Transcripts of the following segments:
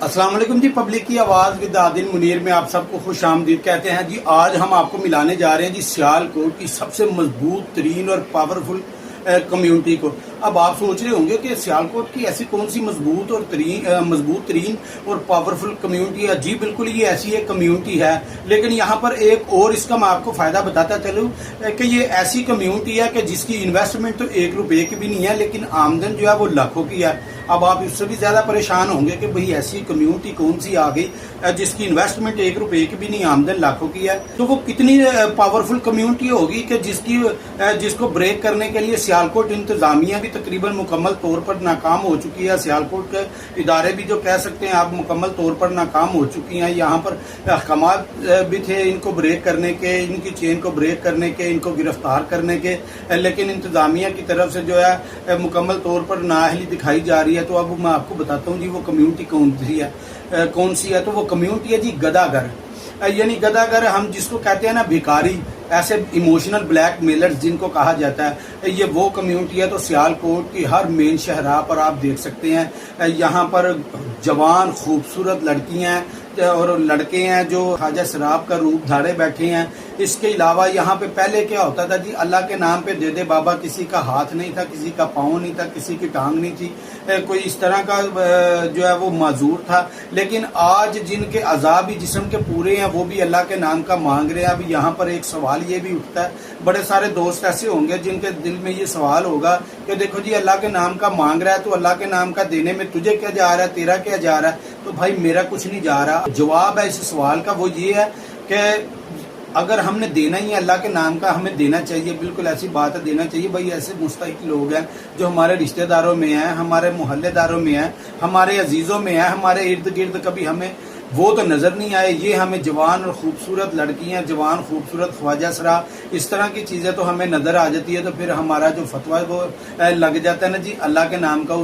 अस्सलाम वालेकुम जी। पब्लिक की आवाज़ विद आदिल मुनीर में आप सबको खुश आमदीद कहते हैं जी। आज हम आपको मिलाने जा रहे हैं जी सियालकोट की सबसे मजबूत तरीन और पावरफुल कम्युनिटी को। अब आप सोच रहे होंगे कि सियालकोट की ऐसी कौन सी मजबूत तरीन और पावरफुल कम्युनिटी है। जी बिल्कुल, ये ऐसी एक कम्युनिटी है, लेकिन यहाँ पर एक और इसका मैं आपको फायदा बताता चलूँ कि ये ऐसी कम्युनिटी है कि जिसकी इन्वेस्टमेंट तो 1 रुपए की भी नहीं है, लेकिन आमदन जो है वो लाखों की है। अब आप इससे भी ज्यादा परेशान होंगे कि भाई ऐसी कम्युनिटी कौन सी आ गई जिसकी इन्वेस्टमेंट 1 रुपए की भी नहीं, आमदन लाखों की है। तो वो कितनी पावरफुल कम्युनिटी होगी कि जिसको ब्रेक करने के लिए सियालकोट इंतजामिया भी तकरीबन मुकम्मल तौर पर नाकाम हो चुकी है। सियालकोट के इदारे भी जो कह सकते हैं आप मुकम्मल तौर पर नाकाम हो चुकी हैं। यहाँ पर अहकामात भी थे इनको ब्रेक करने के, इनकी चेन को ब्रेक करने के, इनको गिरफ्तार करने के, लेकिन इंतजामिया की तरफ से जो है मुकम्मल तौर पर नाअहली दिखाई जा रही है। तो अब मैं आपको बताता हूँ जी वो कम्युनिटी कौन सी है। तो वो कम्युनिटी है जी गदागर, यानी गदागर हम जिसको कहते हैं ना भिखारी, ऐसे इमोशनल ब्लैक मेलर्स जिनको कहा जाता है, ये वो कम्युनिटी है। तो सियालकोट की हर मेन शहरा पर आप देख सकते हैं यहाँ पर जवान खूबसूरत लड़कियां और लड़के हैं जो ख्वाजा शराब का रूप धारे बैठे हैं। इसके अलावा यहाँ पे पहले क्या होता था जी, अल्लाह के नाम पे दे दे बाबा, किसी का हाथ नहीं था, किसी का पाँव नहीं था, किसी की टांग नहीं थी, कोई इस तरह का जो है वो माजूर था। लेकिन आज जिनके अजाब जिस्म के पूरे हैं वो भी अल्लाह के नाम का मांग रहे हैं। अब यहाँ पर एक सवाल ये भी उठता है, बड़े सारे दोस्त ऐसे होंगे जिनके दिल में ये सवाल होगा कि देखो जी अल्लाह के नाम का मांग रहा है, तो अल्लाह के नाम का देने में तुझे क्या जा रहा है, तेरा क्या जा रहा है। तो भाई मेरा कुछ नहीं जा रहा। जवाब है इस सवाल का वो ये है कि अगर हमने देना ही है अल्लाह के नाम का, हमें देना चाहिए, बिल्कुल ऐसी बात है, देना चाहिए। भाई ऐसे मुस्तहिक लोग हैं जो हमारे रिश्तेदारों में हैं, हमारे मोहल्लेदारों में हैं, हमारे अजीजों में हैं, हमारे इर्द गिर्द कभी हमें वो तो नजर नहीं आए। ये हमें जवान और खूबसूरत लड़कियां, जवान खूबसूरत ख्वाजा सरा, इस तरह की चीजें तो हमें नजर आ जाती है। तो फिर हमारा जो फतवा है वो लग जाता है ना जी, अल्लाह के नाम का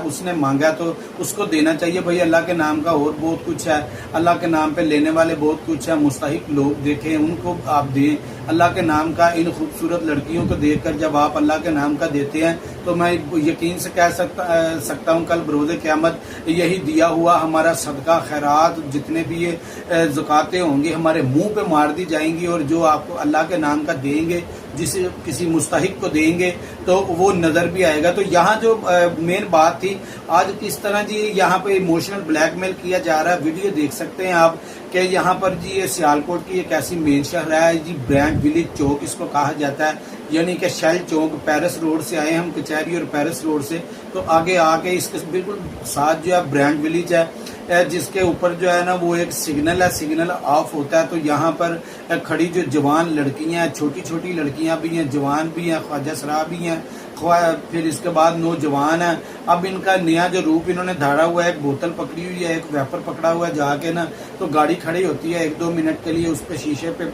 उसने मांगा तो उसको देना चाहिए। भाई अल्लाह के नाम का और बहुत कुछ है, अल्लाह के नाम पे लेने वाले बहुत कुछ है। मुस्तहिक लोग देखें, उनको आप दें अल्लाह के नाम का। इन खूबसूरत लड़कियों को देखकर जब आप अल्लाह के नाम का देते हैं तो मैं यकीन से कह सकता हूँ कल बरोज़े क़यामत यही दिया हुआ हमारा सदका खैरात जितने भी ये ज़कातें होंगी हमारे मुंह पे मार दी जाएंगी। और जो आपको अल्लाह के नाम का देंगे, जिसे किसी मुस्तहिक को देंगे तो वो नजर भी आएगा। तो यहाँ जो मेन बात थी आज किस तरह जी यहाँ पे इमोशनल ब्लैकमेल किया जा रहा है, वीडियो देख सकते हैं आप कि यहाँ पर जी ये सियालकोट की एक ऐसी मेन शहर है जी, ब्रांड विलेज चौक इसको कहा जाता है, यानी कि शेल चौक। पेरिस रोड से आए हम, कचहरी और पेरिस रोड से, तो आगे आके इसके बिल्कुल साथ जो है ब्रांड विलेज है, जिसके ऊपर जो है ना वो एक सिग्नल है, सिग्नल ऑफ होता है। तो यहाँ पर खड़ी जो जवान लड़कियां हैं, छोटी छोटी लड़कियां भी हैं, जवान भी हैं, ख्वाजा सरा भी हैं, फिर इसके बाद नौजवान है। अब इनका नया जो रूप इन्होंने धारा हुआ है, एक बोतल पकड़ी हुई है, एक वेपर पकड़ा हुआ है, जाके ना तो गाड़ी खड़ी होती है 1-2 मिनट के लिए, उस पर शीशे पे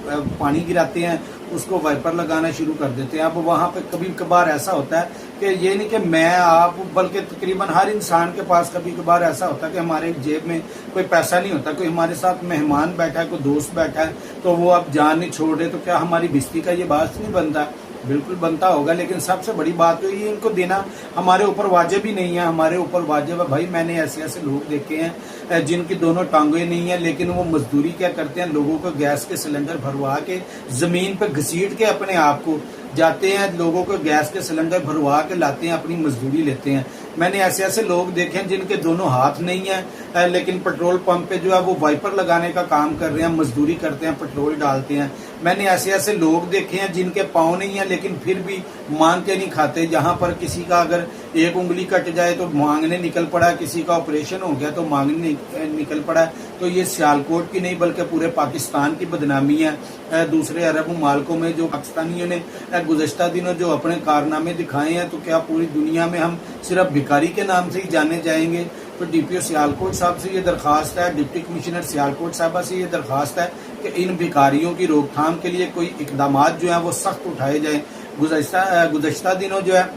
पानी गिराते हैं, उसको वाइपर लगाना शुरू कर देते हैं। अब वहाँ पे कभी कभार ऐसा होता है कि ये नहीं कि मैं आप, बल्कि तकरीबन हर इंसान के पास कभी कभार ऐसा होता है कि हमारे जेब में कोई पैसा नहीं होता, कोई हमारे साथ मेहमान बैठा है, कोई दोस्त बैठा है, तो वो अब जान नहीं छोड़ रहे, तो क्या हमारी बिस्ती का ये बात नहीं बनता? बिल्कुल बनता होगा। लेकिन सबसे बड़ी बात तो ये इनको देना हमारे ऊपर वाजिब ही नहीं है। हमारे ऊपर वाजिब है भाई, मैंने ऐसे ऐसे लोग देखे हैं जिनकी दोनों टांगें नहीं है, लेकिन वो मजदूरी क्या करते हैं, लोगों को गैस के सिलेंडर भरवा के जमीन पे घसीट के अपने आप को जाते हैं, लोगों को गैस के सिलेंडर भरवा के लाते हैं, अपनी मजदूरी लेते हैं। मैंने ऐसे ऐसे लोग देखे हैं जिनके दोनों हाथ नहीं है, लेकिन पेट्रोल पंप पे जो है वो वाइपर लगाने का काम कर रहे हैं, मजदूरी करते हैं, पेट्रोल डालते हैं। मैंने ऐसे ऐसे लोग देखे हैं जिनके पाँव नहीं है, लेकिन फिर भी मांग के नहीं खाते। यहाँ पर किसी का अगर एक उंगली कट जाए तो मांगने निकल पड़ा, किसी का ऑपरेशन हो गया तो मांगने निकल पड़ा। तो ये सियालकोट की नहीं बल्कि पूरे पाकिस्तान की बदनामी है। दूसरे अरब मुमालिकों में जो पाकिस्तानियों ने गुज़श्ता दिनों जो अपने कारनामे दिखाए हैं, तो क्या पूरी दुनिया में हम सिर्फ भिखारी के नाम से ही जाने जाएंगे? तो डीपीओ सियालकोट साहब से ये दरखास्त है, डिप्टी कमिश्नर सियालकोट साहबा से ये दरखास्त है कि इन भिखारियों की रोकथाम के लिए कोई इकदाम जो है वो सख्त उठाए जाए। गुज़श्ता दिनों जो है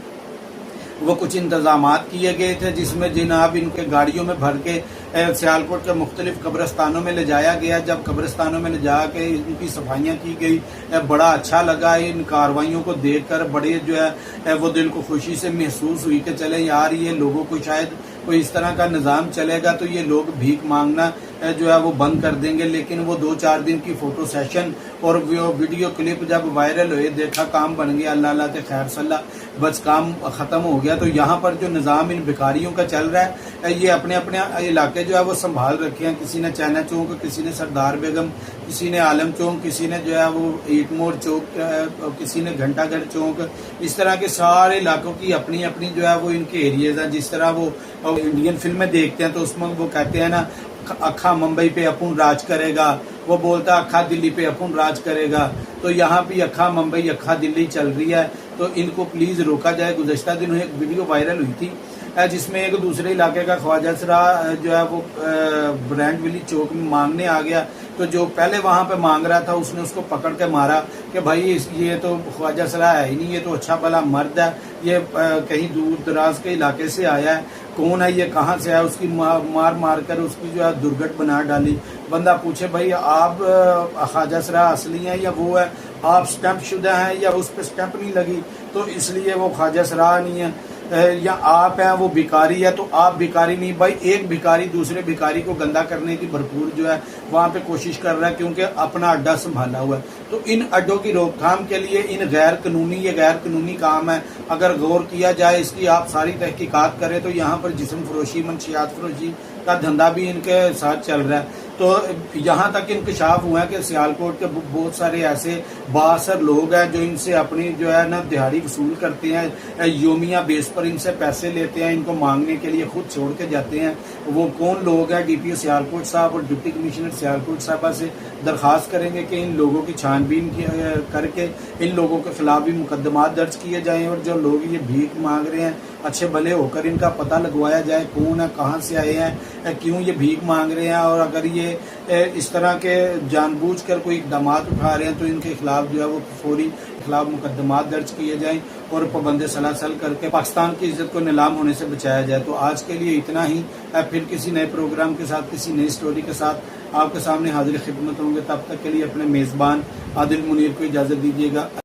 वो कुछ इंतजाम किए गए थे, जिसमें जनाब इनके गाड़ियों में भर के सियालकोट के मुख्तलिफ कब्रस्तानों में ले जाया गया। जब कब्रस्तानों में ले जाके इनकी सफाइयाँ की गई, बड़ा अच्छा लगा इन कार्रवाइयों को देखकर। बड़े जो है वो दिल को खुशी से महसूस हुई कि चले यार ये लोगों को शायद کوئی اس طرح کا نظام چلے گا تو یہ لوگ بھیک مانگنا جو ہے وہ بند کر دیں گے. لیکن وہ 2-4 دن کی فوٹو سیشن اور ویڈیو کلپ جب وائرل ہوئے, دیکھا کام بن گیا, اللہ اللہ تے خیر صلاح, بس کام ختم ہو گیا. تو یہاں پر جو نظام ان بھکاریوں کا چل رہا ہے, یہ اپنے اپنے علاقے جو ہے وہ سنبھال رکھے ہیں. کسی نے چائنا چوک, کسی نے سردار بیگم, کسی نے عالم چوک, کسی نے جو ہے وہ ایٹ مور چوک, کسی نے گھنٹہ گھر چوک. اس طرح کے سارے علاقوں کی اپنی اپنی جو ہے وہ ان کے ایریاز ہیں. جس طرح وہ انڈین فلمیں دیکھتے ہیں تو اس میں وہ کہتے ہیں نا, اکھا ممبئی پہ اپن راج کرے گا, وہ بولتا اکھا دلی پہ اپن راج کرے گا. تو یہاں بھی اکھا ممبئی اکھا دلی چل رہی ہے, تو ان کو پلیز روکا جائے. گزشتہ دنوں ایک ویڈیو وائرل ہوئی تھی جس میں ایک دوسرے علاقے کا خواجہ سرا جو ہے وہ برانڈ ویلی چوک میں مانگنے آ گیا. تو جو پہلے وہاں پہ مانگ رہا تھا اس نے اس کو پکڑ کے مارا کہ بھائی یہ تو خواجہ سرا ہے ہی نہیں, یہ تو اچھا بھلا مرد ہے, یہ کہیں دور دراز کے علاقے سے آیا ہے, کون ہے یہ, کہاں سے آیا. اس کی مار مار کر اس کی جو ہے درگٹ بنا ڈالی. بندہ پوچھے بھائی آپ خواجہ سرا اصلی ہیں یا وہ ہے, آپ سٹیمپ شدہ ہیں یا اس پہ سٹیمپ نہیں لگی تو اس لیے وہ خواجہ سرا نہیں ہے, یا آپ ہیں وہ بھکاری ہے تو آپ بھکاری نہیں. بھائی ایک بھکاری دوسرے بھکاری کو گندا کرنے کی بھرپور جو ہے وہاں پہ کوشش کر رہا ہے, کیونکہ اپنا اڈا سنبھالا ہوا ہے. تو ان اڈوں کی روک تھام کے لیے یہ غیر قانونی کام ہے. اگر غور کیا جائے, اس کی آپ ساری تحقیقات کریں تو یہاں پر جسم فروشی, منشیات فروشی کا دھندا بھی ان کے ساتھ چل رہا ہے. تو یہاں تک انکشاف ہوا ہے کہ سیالکوٹ کے بہت سارے ایسے بااثر لوگ ہیں جو ان سے اپنی جو ہے نا دہاڑی وصول کرتے ہیں, یومیہ بیس پر ان سے پیسے لیتے ہیں, ان کو مانگنے کے لیے خود چھوڑ کے جاتے ہیں. وہ کون لوگ ہیں؟ ڈی پی او سیالکوٹ صاحب اور ڈپٹی کمشنر سیالکوٹ صاحبہ سے درخواست کریں گے کہ ان لوگوں کی چھان بین کر کے ان لوگوں کے خلاف بھی مقدمات درج کیے جائیں, اور جو لوگ یہ بھیک مانگ رہے ہیں اچھے بھلے ہو کر ان کا پتہ لگوایا جائے, کون ہے, کہاں سے آئے ہیں, کیوں یہ بھیک مانگ رہے ہیں. اور اگر یہ اس طرح کے جان بوجھ کر کوئی اقدامات اٹھا رہے ہیں تو ان کے خلاف جو ہے وہ فوری خلاف مقدمات درج کیے جائیں اور پابند سلاسل کر کے پاکستان کی عزت کو نیلام ہونے سے بچایا جائے. تو آج کے لیے اتنا ہی. پھر کسی نئے پروگرام کے ساتھ, کسی نئی سٹوری کے ساتھ آپ کے سامنے حاضر خدمت ہوں گے. تب تک کے لیے اپنے میزبان عادل منیر کو اجازت دیجیے گا.